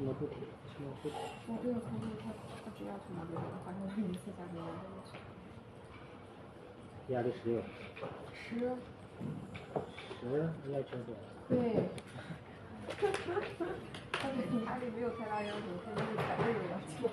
么不贴？什么不贴？我这个客户他只要什么的，好像是一次价格压力16。10。10要求多。对。他对压力没有太大要求，他就是财务有要求。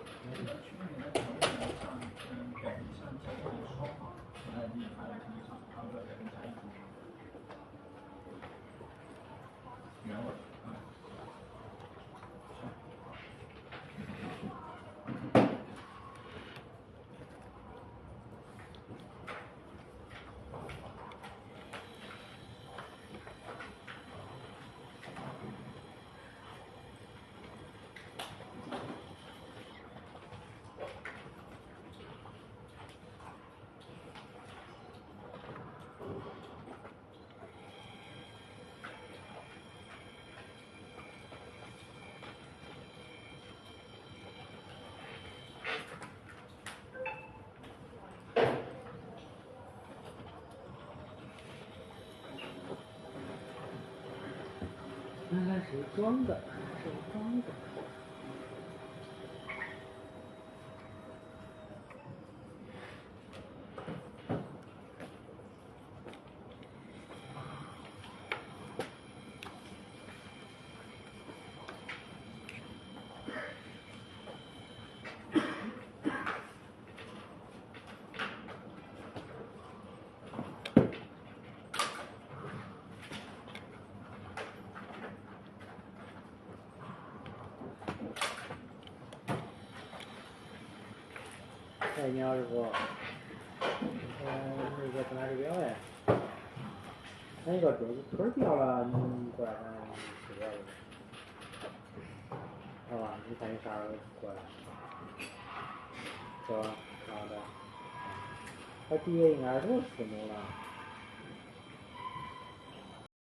那是装的，是装的。菜鸟师傅，那个从哪里标呀？那个桌子腿掉了，你过来看是不是？好吧，你看有啥过来？是吧？好的。他底下应该是4亩了。